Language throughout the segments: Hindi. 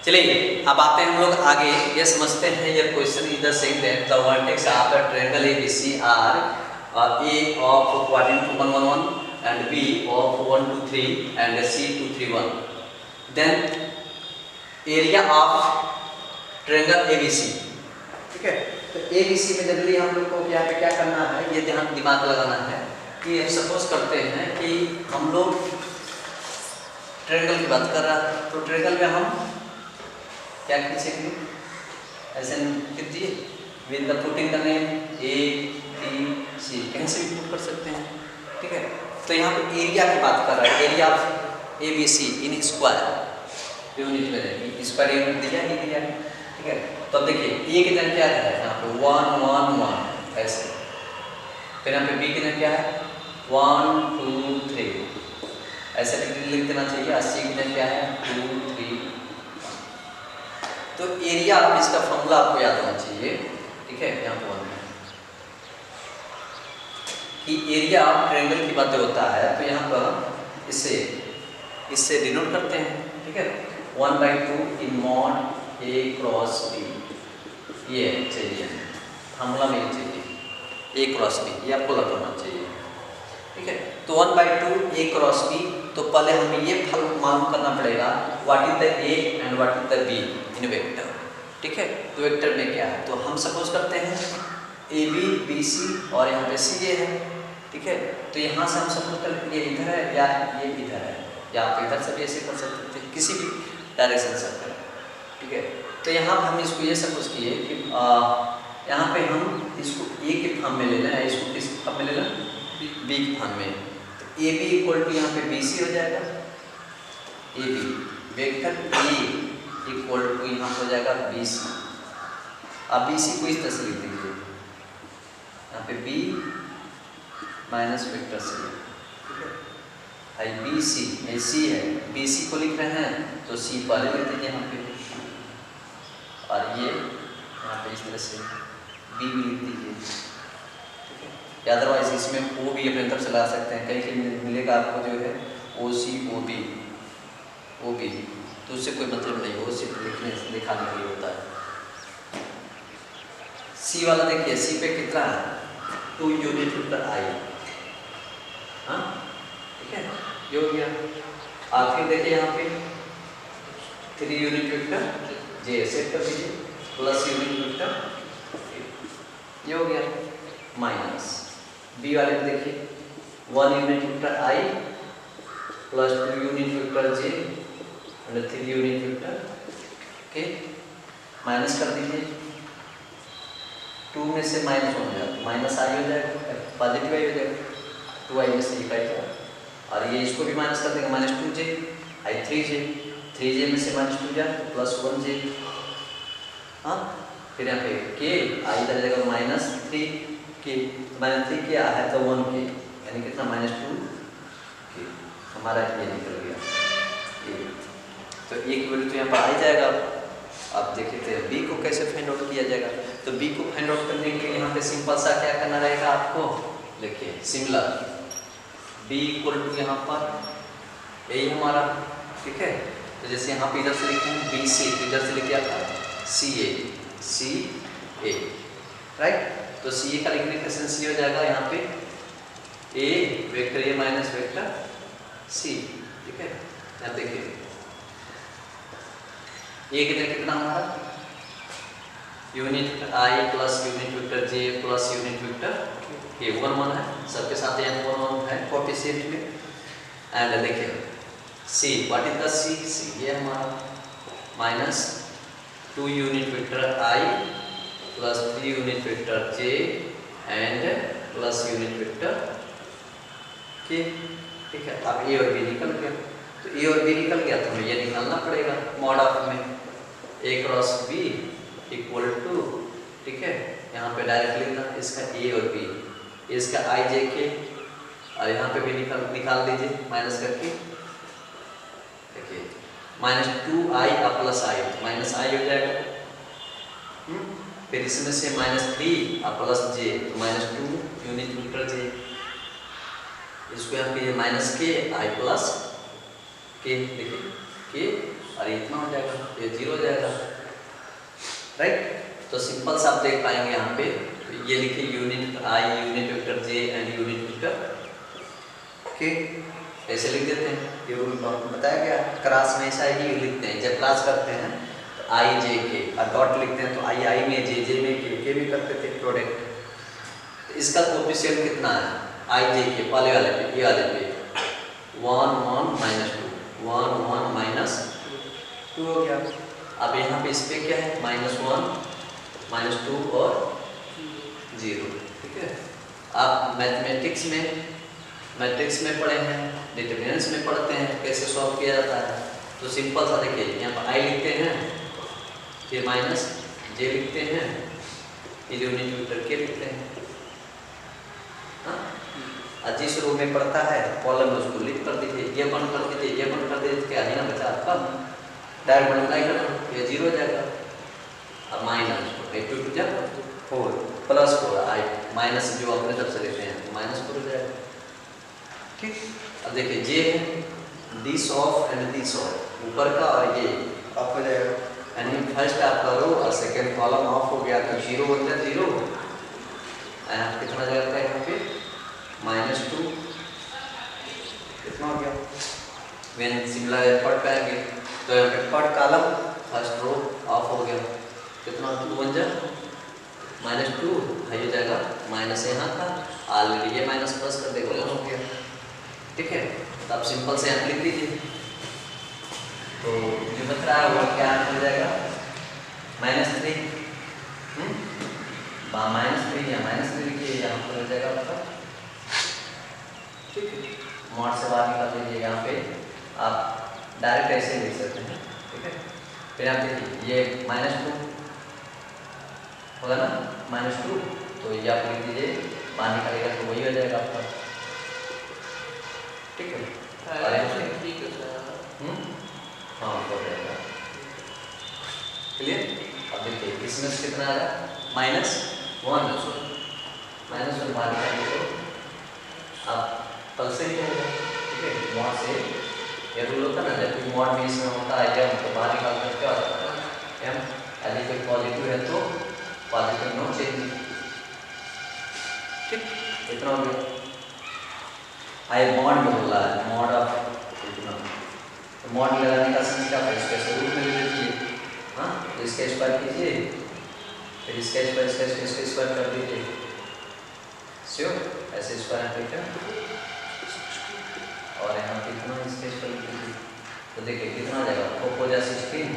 चलिए अब आते हैं हम लोग आगे, ये समझते हैं ये question is the same that the vertex of the triangle ABC are A of quadrant 1 1 1 and B of 1 2 3 and C 2 3 1. Then area of triangle ABC, ठीक है। तो ABC में जनरली हम लोग को यहाँ पे क्या करना है, ये ध्यान दिमाग लगाना है कि हम सपोज करते हैं कि हम लोग ट्रायंगल की बात कर रहा है, तो ट्रायंगल में हम क्या खींचेंगे, ऐसे खींचिए with the putting the name ABC, कहीं से भी पुट कर सकते हैं, ठीक है। तो यहाँ पे एरिया की बात कर रहा है, area of ABC in square unit में रहेगी, स्क्वायर यूनिट दिया ही दिया, ठीक है। तो अब देखिए ए की जगह क्या है, यहाँ पे 1 1 1 ऐसे, फिर यहाँ पे बी की जगह क्या है 1 2 3 ऐसे लिख देना चाहिए, और सी की जगह क्या है 2 3। तो एरिया आप इसका फॉर्मूला आपको याद होना चाहिए, ठीक है। यहाँ पर कि एरिया ऑफ ट्रायंगल की बातें होता है, तो यहाँ पर इससे डिनोट करते हैं, ठीक है। 1/2 इन मॉड A क्रॉस B, ये चाहिए फॉर्मूला में चाहिए A क्रॉस B, ये आपको लग होना चाहिए, ठीक है। तो 1/2 A क्रॉस B, तो पहले हमें ये फल मालूम करना पड़ेगा what is the A and what is the B in vector, ठीक है। तो वेक्टर में क्या है, तो हम सपोज करते हैं AB BC और यहाँ पे CA है, ठीक है। तो यहाँ से हम सपोज करते हैं ये इधर है या ये इधर है, या आप इधर से भी ऐसे कर सकते थे, किसी भी डायरेक्शन से करें, ठीक है। तो यहाँ पर हम इसको ये सपोज किए कि यहाँ पे हम इसको A के फॉर्म में ले लें, इसको किस फॉर्म में ले लें B के फॉर्म में। तो AB इक्वल टू यहाँ पे BC हो जाएगा, AB vector A equal to यहाँ हो जाएगा BC। अब BC को इस तरह से लिख दीजिए, यहाँ पे B माइनस वेक्टर C, ठीक है। BC AC है, BC को लिख रहे हैं तो C पहले लिख दीजिए यहाँ पे, और ये यहाँ पे इस तरह से B भी लिख दीजिए, ठीक है। या अदरवाइज इसमें O भी अपने तरफ से ला सकते हैं, कहीं कहीं मिलेगा आपको जो है OC OB, तो उससे कोई मतलब नहीं, वो सिर्फ दिखाने के लिए होता है। C वाला देखिए, C पे कितना है 2 यूनिट वेक्टर I, हाँ ठीक है, ये हो गया। आप फिर देखिए यहाँ पे 3 यूनिट वेक्टर J सेट कर दीजिए प्लस यूनिट वेक्टर, ये हो गया माइनस B वाले में देखिए 1 unit vector I plus 2 unit vector J और 3 यूनिट वेक्टर के, माइनस कर दीजिए, 2 में से माइनस हो जाएगा, माइनस I हो जाएगा, पॉजिटिव I हो जाएगा, 2I में से एक I जाएगा, और ये इसको भी माइनस कर देंगे, माइनस 2J I 3J में से माइनस 2 जाए प्लस 1J, हाँ। फिर यहाँ पे K I इधर जाएगा माइनस 3K, माइनस 3K है तो 1K, यानी कितना माइनस 2K, हमारा ये निकल गया ये। तो एक वैल्यू तो यहाँ पर आ जाएगा। अब देखिए थे B को कैसे फाइंड आउट किया जाएगा, तो B को फाइंड आउट करने के लिए यहाँ पे सिंपल सा क्या करना रहेगा आपको, देखिए सिमिलर B इक्वल टू यहाँ पर यही हमारा, ठीक है। तो जैसे यहाँ पे इधर से लिखे हैं BC, तो इधर से लिखे आता CA, राइट। तो CA का लिखने का सेंस ये हो जाएगा यहाँ पे A vector A minus vector C, ठीक है। यहाँ देखिए A कितना हमारा unit I plus unit vector J plus unit vector K, 1 1 है, सबके साथ यहाँ 1 1 है कोएफिशिएंट में। एंड देखिए C, what is the C ये हमारा minus 2 unit vector I plus 3 unit vector J and plus unit vector K, ठीक है। अब A और B निकल गया, तो A और B निकल गया तो हमें ये निकालना पड़ेगा मॉड ऑफ में A cross B equal to, ठीक है। यहाँ पे डायरेक्ट लिखना इसका A और B, इसका I J K, और यहाँ पे भी निकाल दीजिए माइनस करके, देखिए minus 2I plus I, minus I हो जाएगा, फिर इसमें से माइनस 3 प्लस J, तो माइनस 2 यूनिट वेक्टर J, इसको यहाँ पे ये minus K I plus K, देखिए K और ये इतना हो जाएगा, ये 0 हो जाएगा, राइट। तो सिंपल सा आप देख पाएंगे यहाँ पे, तो ये लिखिए unit I, unit vector J and unit vector के ऐसे लिख देते हैं। ये रूल बताया गया, क्लास में ऐसा ही लिखते हैं, जब क्लास करते हैं तो आई जे के और डॉट लिखते हैं, तो आई आई में, जे में, के भी करते थे प्रोडक्ट। तो इसका कोफिशिएंट कितना है, आई जे के पहले वाले पे, ये वाले पे 1 1 माइनस 2, 1 1 माइनस 2 हो गया। अब यहाँ पे इस पे क्या है, -1 -2 और 0, ठीक है। आप मैथमेटिक्स में पढ़े हैं, डिटरमिनेंट्स में पढ़ते हैं कैसे सॉल्व किया जाता है। तो सिंपल सा देखिए, यहाँ पर आई लिखते हैं, फिर माइनस जे लिखते हैं, फिर यूनिट वेक्टर के लिखते हैं। हाँ, जिस रो में पड़ता है कॉलम में उसको लिख कर दीजिए, ये बंद कर दीजिए, ये बंद कर दीजिए, क्या नहीं बचा आपका, डायरेक्ट मल्टीप्लाई कर दो, ये 0 हो जाएगा। अब माइनस 2 जा 4 प्लस 4 आई माइनस जो अपने तरफ से लेते हैं -4 हो जाएगा, ठीक। अब देखिए जे है this of and this of, ऊपर का और ये ऑफ हो जाएगा, यानी फर्स्ट आपका रो और सेकंड कॉलम ऑफ हो गया, तो 0 होता है 0, यहाँ कितना जाता है, यहाँ पे -2 कितना हो गया। व्हेन सिमिलर थर्ड पे आएंगे तो यहाँ पे third column first row of हो गया, कितना 2 बन जा -2 हाई हो जाएगा, माइनस यहाँ था ऑलरेडी, ये माइनस प्लस कर देगा हो गया, ठीक है। तो आप सिंपल से यहाँ लिख दीजिए, तो जो बच रहा है वो क्या हो जाएगा, -3 -3 या -3 लिखिए, यहाँ पर हो जाएगा आपका, ठीक है। मॉड से बाहर निकाल दीजिए, यहाँ पे आप डायरेक्ट ऐसे लिख सकते हैं, ठीक है। फिर आप देखिए ये -2 होगा ना, -2, तो ये आप लिख दीजिए, बाहर निकालेगा तो वही हो जाएगा आपका, ठीक है। और हाँ हो जाएगा, क्लियर। अब देखिए इसमें से कितना आ रहा है, -1 बाहर निकालिए तो आप कल से ही होगा, ठीक है। मॉड से ये रूल होता है ना, जब भी मॉड में इसमें होता है जब, तो बाहर निकाल कर क्या होता है, m यदि कोई पॉजिटिव है तो पॉजिटिव नो चेंज, ठीक, इतना हो गया। आई मॉड में बोला है, मॉड ऑफ इतना, तो मॉड लगाने का सेंस क्या है, इसके रूट में ले लीजिए, हाँ, तो इसका स्क्वायर कीजिए, फिर इसका स्क्वायर कर दीजिए, श्योर ऐसे स्क्वायर ठीक है। और यहाँ कितना इसका स्क्वायर कीजिए, तो देखिए कितना आ जाएगा, 4 हो जाए 16,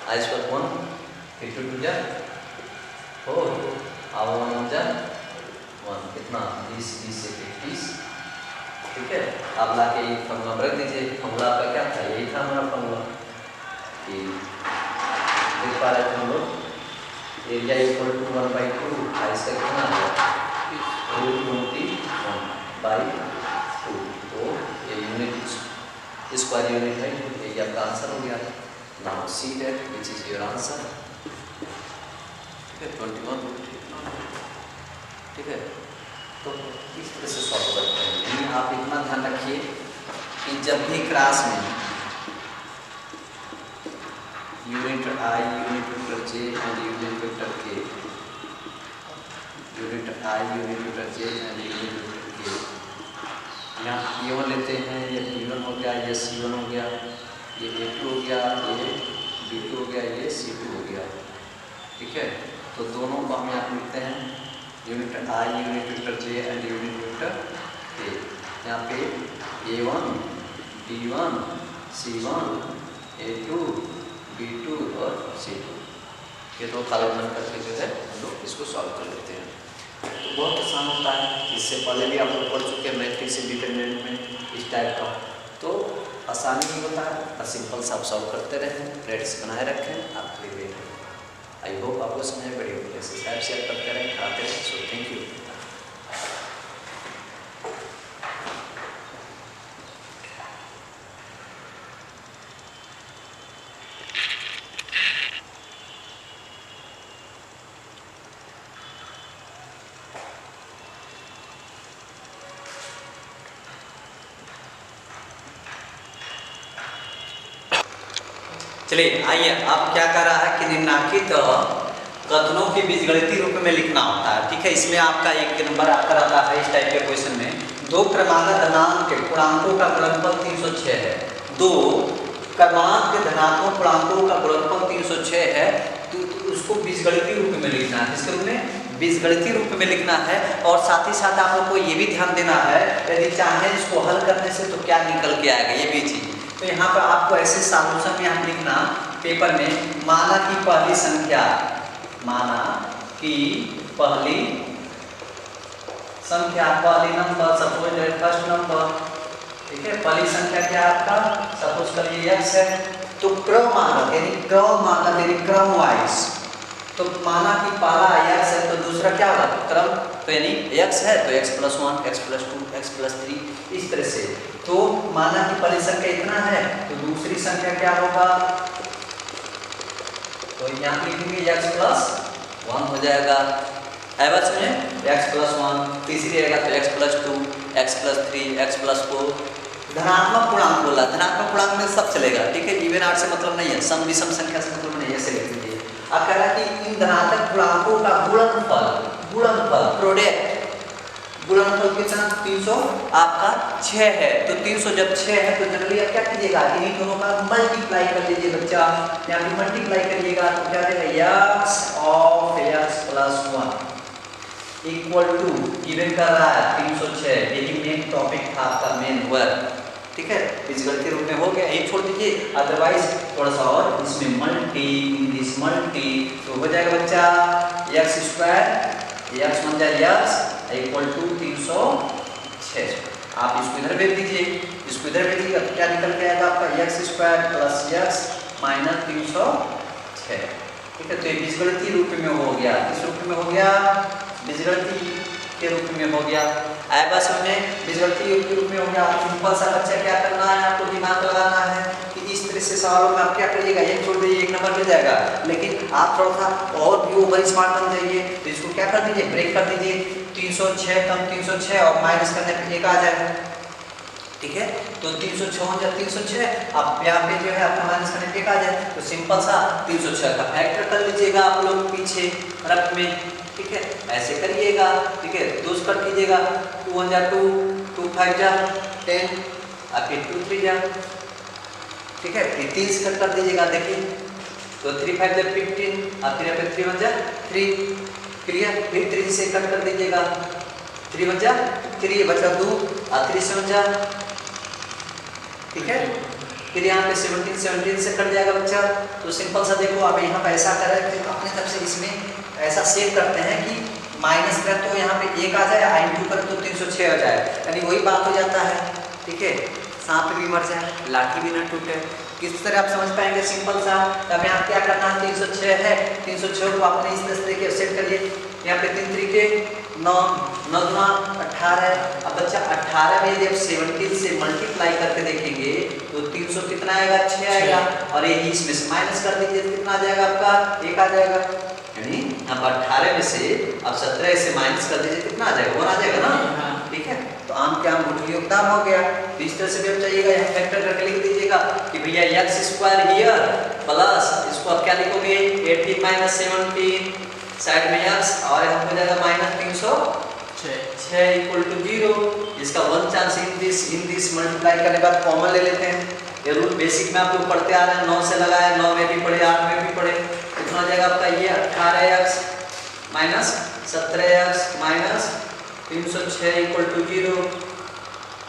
आई स्क्वायर 1, फिर 2 जा 4, और 1 जा 1, कितना 20 से 21, ठीक है। आप ला के फॉर्मूला रख दीजिए, फॉर्मूला आपका क्या था, यही था हमारा फॉर्मूला, कि देख पा रहे थे हम लोग, एरिया इक्वल टू 1/2, इसका कितना आ गया, √21/2, तो ये यूनिट स्क्वायर यूनिट है, ये आपका आंसर हो गया। Now see that which is your answer, ठीक है, 21, ठीक है। तो इस तरह से सॉल्व करते हैं, यानी आप इतना ध्यान रखिए कि जब भी क्लास में unit I, unit vector J and unit vector K, unit I, unit vector J and unit vector K, यहाँ P1 लेते हैं, ये P1 हो गया, ये C1 हो गया, ये A2 हो गया, ये B2 हो गया, ये C2 हो गया, ठीक है। तो दोनों को हम यहाँ लिखते हैं unit I, unit vector J and unit vector K. यहाँ पे A1, B1, C1, A2, B2 और C2, ये दो कॉलम बन करके जो है हम लोग इसको सॉल्व कर लेते हैं। तो बहुत आसान होता है, इससे पहले भी आप लोग पढ़ चुके हैं मैट्रिक्स डिटरमिनेंट में इस टाइप का, तो आसानी ही होता है, और सिंपल सा आप सॉल्व करते रहें, प्रैक्टिस बनाए रखें, आप लिए आई होप आपको समझ में बड़ी होगी। सब्सक्राइब शेयर करते रहें, कराते रहें। So thank you. चलिए आइए, अब क्या कर रहा है कि निम्नलिखित कथनों के बीजगणितीय रूप में लिखना होता है। ठीक है, इसमें आपका एक नंबर आता रहता है इस टाइप के क्वेश्चन में। दो क्रमांक धनांक के पूर्णांकों का गुणनफल 306 है। दो क्रमांक के धनात्मक पूर्णांकों का गुणनफल 306 है, तो उसको बीजगणितीय रूप में लिखना है। किसके रूप में? बीजगणितीय रूप में लिखना है। और साथ ही साथ आप लोग को ये भी ध्यान देना है, यदि चाहे इसको हल करने से तो क्या निकल के आएगा, ये भी चीज। तो यहाँ पर आपको ऐसे सॉल्यूशन में आप लिखना पेपर में, माना कि पहली संख्या, माना कि पहली संख्या, पहली number, suppose that first number, ठीक है, पहली संख्या क्या आपका, सपोज करिए x है, तो क्रम माना, यानी क्रम वाइज। तो माना कि पहला x है तो दूसरा क्या होगा, क्रम, तो यानी x है तो x + 1, x + 2, x + 3, इस तरह से। तो माना कि पहली संख्या इतना है तो दूसरी संख्या क्या होगा, तो यहाँ लिखेंगे x + 1 हो जाएगा। है बस में x + 1, तीसरी रहेगा तो x + 2, x + 3, x + 4। धनात्मक पूर्णांक बोला, धनात्मक पूर्णांक में सब चलेगा। ठीक है, इवन आर्ट से मतलब नहीं है, सम विषम संख्या से मतलब नहीं है, ऐसे लिख लीजिए। अब कह रहा है कि इन धनात्मक पूर्णांकों का गुणनफल कितना, 300 आपका 6 है। तो 300 जब 6 है तो जनरली आप क्या कीजिएगा, इन्हीं दोनों का मल्टीप्लाई कर लीजिए बच्चा। यहाँ पे मल्टीप्लाई करिएगा तो क्या देगा, x of x + 1 equal to, given कर रहा है 306। यही मेन टॉपिक था आपका, मेन वर्क। ठीक है, बीजगणितीय रूप में हो गया, यही छोड़ दीजिए, अदरवाइज थोड़ा सा और इसमें मल्टी तो हो जाएगा बच्चा x² x बन जाए x इक्वल टू 306। आप इसको इधर भेज दीजिए, इसको इधर भेजिएगा तो क्या निकल के आएगा आपका x² + x - 306। ठीक है, तो ये बीजगणितीय रूप में हो गया। किस रूप में हो गया, बीजगणितीय के रूप में हो गया। आए बस में बीजगणितीय रूप में हो गया। सिंपल सा बच्चा क्या करना है, आपको दिमाग लगाना है कि इस तरह से सवालों में आप क्या करिएगा, ये छोड़ दीजिए, एक नंबर मिल जाएगा। लेकिन आप थोड़ा सा और भी ओवर स्मार्ट बन जाइए, तो इसको क्या कर दीजिए, ब्रेक कर दीजिए। 306 कम 306 और माइनस करने पे एक आ जाएगा। ठीक है, तो 306 जब 306, अब यहाँ पे जो है आपका माइनस करने पे एक आ जाए, तो सिंपल सा 306 का फैक्टर कर लीजिएगा आप लोग पीछे रफ में। ठीक है, ऐसे करिएगा। ठीक है, 2 से कट कीजिएगा, 2 1 जा 2, 2 5 जा 10, और फिर 2 3 जा। ठीक है, फिर 3 से कट कर दीजिएगा, देखिए तो 3 5 जा 15, और फिर 3 1 जा 3, फिर 3 से कट कर दीजिएगा, 3 1 जा 3 बचा 2, और 3 7 जा। ठीक है, फिर यहाँ पे 17 से कट जाएगा बच्चा। तो सिंपल सा देखो, आप यहाँ पे ऐसा करें कि अपने तरफ से इसमें ऐसा सेव करते हैं कि माइनस कर तो यहाँ पे 1 आ जाए, × कर तो 306 हो जाए, यानी वही बात हो जाता है। ठीक है, सांप भी मर जाए लाठी भी न टूटे। किस तरह आप समझ पाएंगे, सिंपल सा। तब यहाँ क्या करना है, 306 है, 306 को आपने इस तरह से सेट करिए। यहाँ पे 3 3 के 9, 9 दूना 18। अब बच्चा 18 में जब 17 से मल्टीप्लाई करके देखेंगे तो 300 कितना आएगा, 6 आएगा। और यही इसमें से माइनस कर दीजिए, कितना आ जाएगा आपका, 1 आ जाएगा। यानी अब 18 में से अब 17 से माइनस कर दीजिए, कितना आ जाएगा, 1 आ जाएगा ना। ठीक है, तो आम के आम गुठली योगदान हो गया। तो इस तरह से भी चाहिएगा, यहाँ फैक्टर करके लिख दीजिएगा कि भैया x² हियर प्लस इसको आप क्या लिखोगे, 18 - 17 साइड में x, और यहाँ हो जाएगा -306 इक्वल टू 0। इसका 1 चांस इन दिस मल्टीप्लाई करने के बाद कॉमन ले लेते हैं। ये रूल बेसिक में आप लोग पढ़ते आ रहे हैं, 9 से लगाए, 9 में भी पढ़े, 8 में भी पढ़े। कितना हो जाएगा आपका ये 18x - 17x - 306 इक्वल टू 0।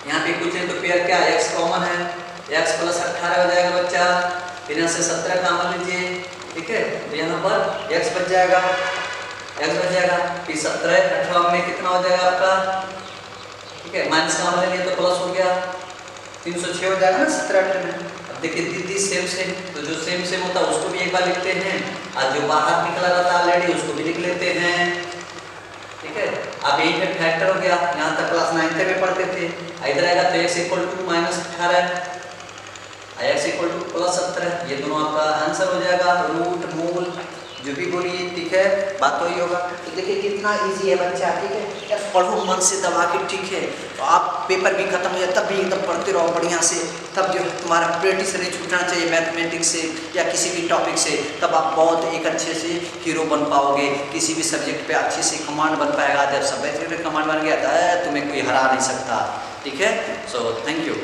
यहाँ पे कुछ है तो पेयर क्या, x कॉमन है, x + 18 हो जाएगा बच्चा। फिर यहाँ से 17 कॉमन लीजिए। ठीक है, तो यहाँ पर x बच जाएगा, फिर 17 18 में कितना हो जाएगा आपका। ठीक है, माइनस कॉमन ले लिए तो प्लस हो गया, 306 हो जाएगा ना 17 18 में। अब देखिए दीदी सेम, तो जो सेम होता है उसको भी एक बार लिखते हैं, और जो बाहर निकला रहता है ऑलरेडी उसको भी लिख लेते हैं। ठीक है, अब यही पे फैक्टर हो गया। यहाँ तक क्लास 9th में पढ़ते थे। इधर आएगा तो x = -18, x = +17। ये दोनों आपका आंसर हो जाएगा। रूट मूल जो भी बोलिए, ठीक है, बात तो ही होगा। तो देखिए कितना इजी है बच्चा, ठीक है यार, पढ़ो मन से दबा के, ठीक है। तो आप पेपर भी खत्म हो जाए तब भी एकदम पढ़ते रहो बढ़िया से, तब जो तुम्हारा प्रैक्टिस नहीं छूटना चाहिए मैथमेटिक्स से या किसी भी टॉपिक से, तब आप बहुत एक अच्छे से हीरो बन पाओगे, किसी भी सब्जेक्ट पे अच्छे से कमांड बन पाएगा। जब सब्जेक्ट पे कमांड बन गया तो तुम्हें कोई हरा नहीं सकता, ठीक है। So thank you.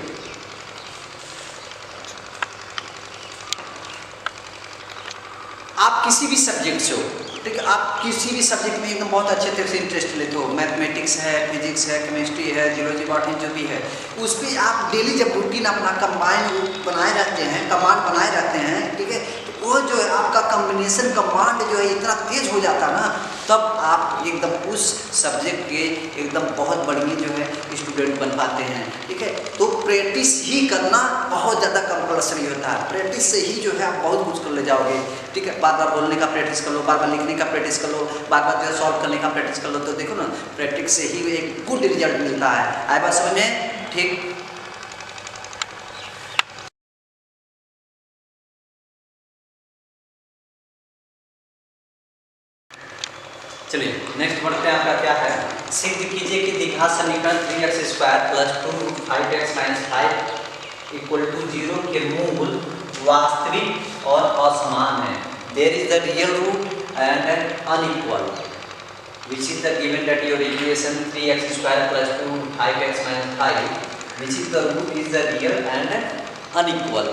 आप किसी भी सब्जेक्ट से हो, ठीक है, आप किसी भी सब्जेक्ट में एकदम बहुत अच्छे तरह से इंटरेस्ट लेते हो, मैथमेटिक्स है, फिजिक्स है, केमिस्ट्री है, जियोलॉजी, बॉटनी जो भी है, उस पर आप डेली जब रूटीन अपना कमांड बनाए रहते हैं, ठीक है, तो वो जो है आपका कॉम्बिनेशन कमांड जो है इतना तेज हो जाता है ना, तब आप एकदम उस सब्जेक्ट के एकदम बहुत बढ़िया जो है स्टूडेंट बन पाते हैं, ठीक है। तो प्रैक्टिस ही करना बहुत ज़्यादा कंपल्सरी होता है, प्रैक्टिस से ही जो है आप बहुत कुछ कर ले जाओगे, ठीक है। बार बार बोलने का प्रैक्टिस कर लो, बार बार लिखने का प्रैक्टिस कर लो, बार बार जो है सॉल्व करने का प्रैक्टिस कर लो, तो देखो ना प्रैक्टिस से ही एक गुड रिजल्ट मिलता है। आए बात समझ में, ठीक। चलिए नेक्स्ट बढ़ते हैं। आपका क्या है, सिद्ध कीजिए कि द्विघात समीकरण 3x² + 2√5x - 5 = 0 के मूल वास्तविक और असमान है। There is the real root and unequal, which is the given that your equation 3x² + 2√5x - 5 which is the root is the real and unequal.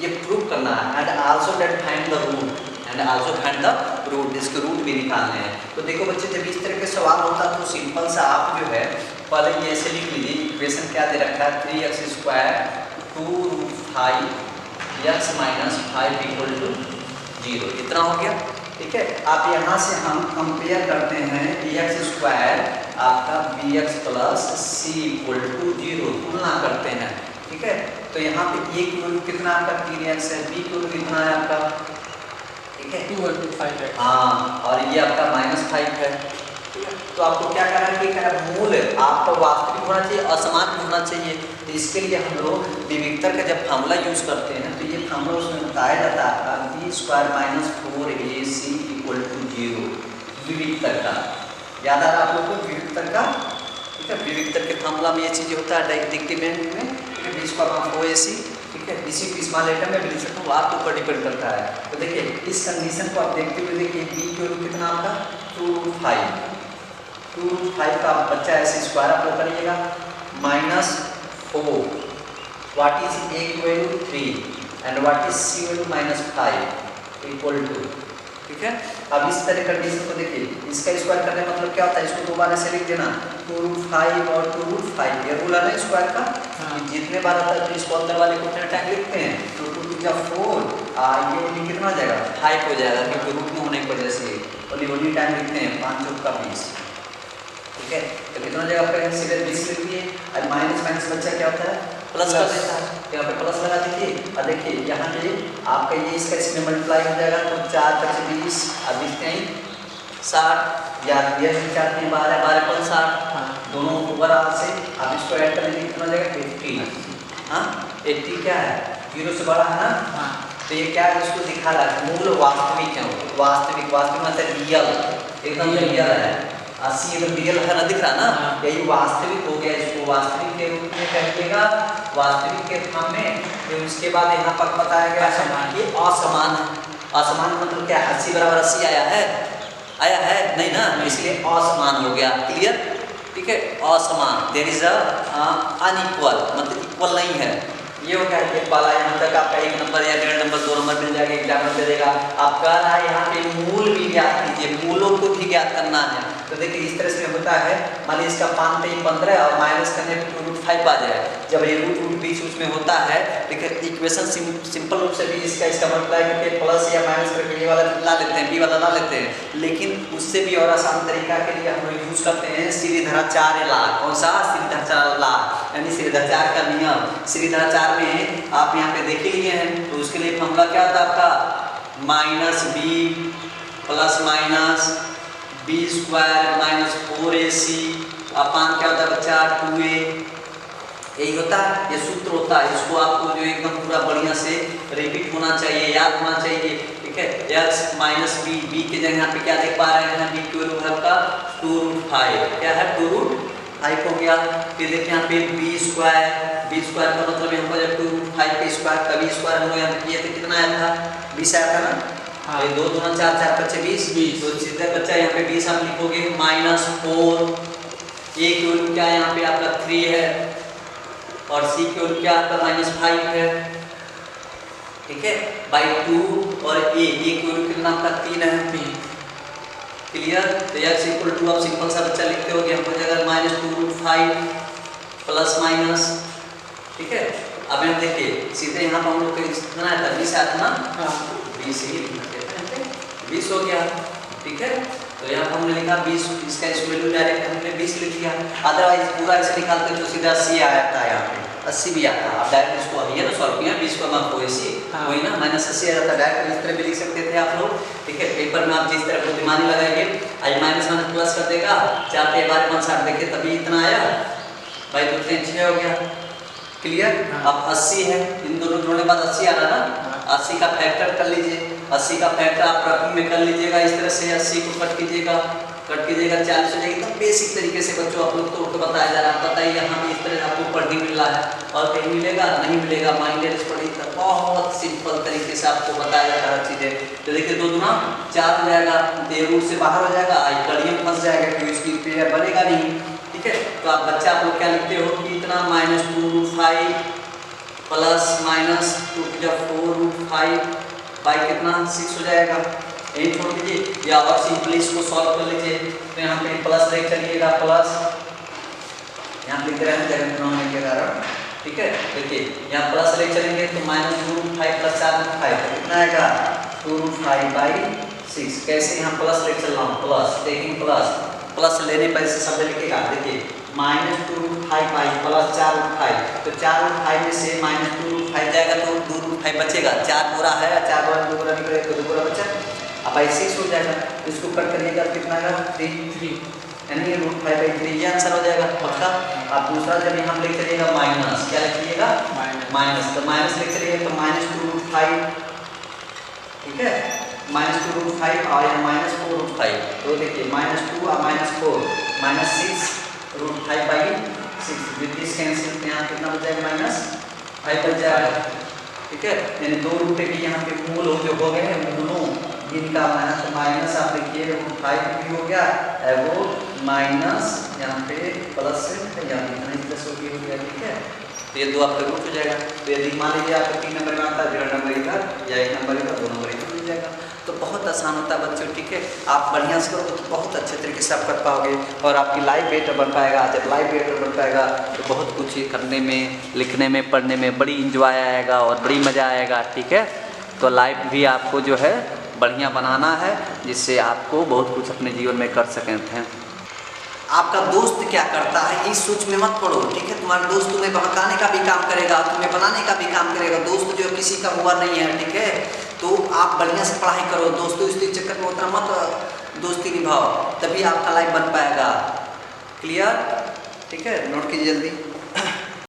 ये प्रूव करना है। And also that find the root and also find the root, इसके रूट भी निकालने हैं। तो देखो बच्चे, जब इस तरह के सवाल होता है तो सिंपल सा आप जो है पहले ये ऐसे लिख लीजिए, इक्वेशन क्या दे रखा है, 3x² 2√5x - 5 = 0, इतना हो गया, ठीक है। आप यहाँ से हम कंपेयर करते हैं bx² आपका bx + c = 0, तुलना करते हैं, ठीक है। तो यहाँ पे a की वैल्यू कितना आपका 3x है, b की वैल्यू कितना है आपका, ठीक है, 2/5x, हाँ, और ये आपका -5 है। तो आपको क्या करना है कि मूल आपका वास्तविक होना चाहिए, असमान होना चाहिए। तो इसके लिए हम लोग विविक्तर का जब फार्मूला यूज करते हैं तो ये फार्मूला उसमें बताया जाता है आपका b² - 4ac = 0, विविक्तर का। याद आ रहा है आप लोग को विविक्तर का, ठीक है। विविक्तर के फार्मूला में ये चीज़ होता है डिक्रीमेंट में, b² 4ac, ठीक है। इसी को स्मॉल लेटर में भी लिख सकता हूँ, आपके ऊपर डिपेंड करता है। तो देखिए इस कंडीशन को आप देखते हुए देखिए b की वैल्यू कितना आपका 2√5 का बच्चा ऐसे स्क्वायर आप लोग करिएगा, -4, व्हाट इज a की value 3 and what is c value -5 = 2, ठीक है। अब इस तरह कंडीशन को देखिए, इसका स्क्वायर करने का मतलब क्या होता है, इसको दोबारा से लिख देना 2√5 और 2√5, ये रूल है ना स्क्वायर का, जितने बार आता है तो इसको अंदर वाले को उतने टाइम लिखते हैं, तो 2 × 4 ये वैल्यू कितना हो जाएगा 5 हो जाएगा, क्योंकि रूट में होने की वजह से ओनली टाइम लिखते हैं 5 × 20, ठीक है। तो कितना हो जाएगा आपका सीधे 20 लिख दिए, और माइनस बच्चा क्या होता है प्लस कर देता है, यहाँ पे प्लस लगा दीजिए। और देखिए यहाँ पे आपका ये इसका इसमें मल्टीप्लाई हो जाएगा, तो 4 × 20 अब लिखते हैं 60, या ये 4 × 12 12 × 60, दोनों ओवरऑल से आप इसको ऐड कर लीजिए, कितना हो जाएगा 80। हाँ 80 क्या है, 0 से बड़ा है ना, तो ये क्या है, इसको दिखा रहा है मूल वास्तविक है, वास्तविक मतलब रियल, एकदम रियल है, 80 एकदम रियल है ना, दिख रहा ना, यही वास्तविक हो गया। इसको वास्तविक के रूप में कहिएगा, वास्तविक के फॉर्म में। फिर उसके बाद यहाँ पर बताया गया ये असमान है। असमान मतलब क्या, 80 = 80 आया है नहीं ना, इसलिए असमान हो गया, क्लियर, ठीक है। असमान, देयर इज अनइक्वल, मतलब इक्वल नहीं है। ये हो गया एक वाला, यहाँ तक आपका 1 नंबर या 1.5 नंबर 2 नंबर मिल जाएगा, एग्जाम दे देगा। आप कह रहा है यहाँ पे मूल भी ज्ञात कीजिए, मूलों को भी ज्ञात करना है। तो देखिए इस तरह से होता है, मान लीजिए इसका 5 × 15 और माइनस करने पर 2√5 आ जाए, जब ये रूट बीच उसमें होता है, देखिए इक्वेशन सिंपल रूप से भी इसका मल्टीप्लाई करके प्लस या माइनस करके ये वाला ला लेते हैं, बी वाला ला लेते हैं, लेकिन उससे भी और आसान तरीका के लिए हम लोग यूज करते हैं सीरीधराचार्य लाभ। कौन सा, सीरीधराचार्य लाभ, यानी सीरीधराचार्य का नियम। सीरीधराचार्य में आप यहाँ पे देख ही लिए हैं, तो उसके लिए फॉर्मूला क्या था आपका, -b ± b² - 4ac अपान क्या होता है बच्चा 2a, यही होता है, ये सूत्र होता है। इसको आपको जो एकदम पूरा बढ़िया से रिपीट होना चाहिए, याद होना चाहिए। ठीक है। x माइनस बी, बी की जगह यहाँ पे क्या देख पा रहे हैं, बी की वैल्यू है आपका 2√5, क्या है 2√5 हो गया। फिर देखिए यहाँ पे बी स्क्वायर का मतलब यहाँ पर जब 2√5 का स्क्वायर, कभी स्क्वायर हम लोग यहाँ पे किए थे कितना आया था, 20 आया था ना। हाँ। 2 दूना 4, 4 बच्चे 20, तो सीधे बच्चा यहाँ पे 20 आप लिखोगे -4, ए की वैल्यू क्या है यहाँ पे आपका 3 है और सी की वैल्यू क्या आपका -5 है, ठीक है, बाई 2 और ए की वैल्यू कितना आपका 3 है, 3, क्लियर। तो x इक्वल टू आप सिंपल सा बच्चा लिखते हो हम हो जाएगा -2√5 प्लस माइनस, ठीक है। अब हम देखिए सीधे यहाँ पर हम लोग कितना आया था, 20 आया था ना, 20 ही लिखना चाहिए, 20 हो गया, ठीक है। तो यहाँ पर हमने लिखा 20, इसका इस वैल्यू डायरेक्ट हमने 20 लिख दिया। अदरवाइज पूरा ऐसे निकालते तो सीधा 80 आया था, यहाँ पे 80 भी आता। आप डायरेक्ट इसको ये ना सॉल्व किया 20 को मार्क को इसी वही ना -80 आ जाता, डायरेक्ट इस तरह भी लिख सकते थे आप लोग, ठीक है। पेपर में आप जिस तरह बुद्धिमानी लगाएंगे, आज माइनस माइनस प्लस कर देगा, 4 के बाद 160 देखिए तभी इतना आया, भाई 2 3 6 हो गया, क्लियर। अब 80 है, इन दोनों जोड़ने के बाद 80 आ रहा ना, 80 का फैक्टर कर लीजिए, 80 का फैक्टर आप रकम में कर लीजिएगा, इस तरह से 80 को कट कीजिएगा 40 हो जाएगी। तो बेसिक तरीके से बच्चों आप लोग तो बताया जा रहा है, बताइए यहाँ पे इस तरह आपको पढ़ने मिल रहा है और कहीं मिलेगा नहीं मिलेगा, माइंडेड पढ़ी तो बहुत सिंपल तरीके से आपको बताया जाता है हर चीज़ें। तो देखिए 2 दूना 4 हो जाएगा, रूट से बाहर हो जाएगा, कड़ियों फंस जाएगा क्योंकि इसकी पेयर बनेगा नहीं, ठीक है। तो आप बच्चा आप लोग क्या लिखते हो कि इतना -2√5 प्लस माइनस 4√5 बाई कितना 6 हो जाएगा, यही छोड़ दीजिए या और सिंपली इसको सॉल्व कर लीजिए। तो यहाँ पे प्लस लेके चलिएगा, प्लस यहाँ लिख रहे हैं जगह होने के कारण, ठीक है। देखिए यहाँ प्लस लेके चलेंगे तो -2√5 प्लस 4√5 कितना आएगा 2√5/6। कैसे यहाँ प्लस लेके चल रहा हूँ, प्लस देखेंगे, प्लस लेने पर से शब्द लिखेगा, देखिए -2√5 प्लस 4√5, तो 4√5 में से -2√5 जाएगा तो 2√5 बचेगा, 4 बोरा है, 4 बोरा 2 बोरा निकलेगा तो 2 बोरा बचा, अब 6 हो जाएगा, इसको कट करिएगा कितना आएगा 3, यानी √5/3 ये आंसर हो जाएगा पक्का। अब दूसरा जब यहाँ लेके चलिएगा माइनस, क्या लिखिएगा माइनस, तो माइनस लेके चलिएगा तो -2√5, ठीक है, -2√5 और यहाँ -4√5, तो देखिए -2 और -4 -6√5/6 विद दिस कैंसिल, यहाँ कितना बच जाएगा -5 बच जाएगा, ठीक है। यानी 2 रूट के यहाँ पे मूल हो गए हैं, मूलों इनका माइनस आप देखिए √5 भी हो गया है, वो माइनस यहाँ पे प्लस यहाँ इतना प्लस हो गया, ठीक है। तो ये 2 आपका रूट हो जाएगा। तो यदि मान लीजिए आपको 3 नंबर में आता है, 0 नंबर इधर या 1 नंबर इधर, 2 नंबर इधर मिल जाएगा। तो बहुत आसान होता है बच्चों, ठीक है। आप बढ़िया से करोगे तो बहुत अच्छे तरीके से आप कर पाओगे और आपकी लाइफ बेटर बन पाएगा। जब लाइफ बेटर बन पाएगा तो बहुत कुछ करने में, लिखने में, पढ़ने में बड़ी इंजॉय आएगा और बड़ी मज़ा आएगा, ठीक है। तो लाइफ भी आपको जो है बढ़िया बनाना है, जिससे आपको बहुत कुछ अपने जीवन में कर सकें थे। आपका दोस्त क्या करता है इस सोच में मत पड़ो, ठीक है। तुम्हारा दोस्त तुम्हें बहकाने का भी काम करेगा, तुम्हें बनाने का भी काम करेगा। दोस्त जो किसी का हुआ नहीं है, ठीक है। तो आप बढ़िया से पढ़ाई करो, दोस्तों इस चक्कर में उतना मत दोस्ती निभाओ, तभी आपका लाइफ बन पाएगा, क्लियर, ठीक है। नोट कीजिए जल्दी।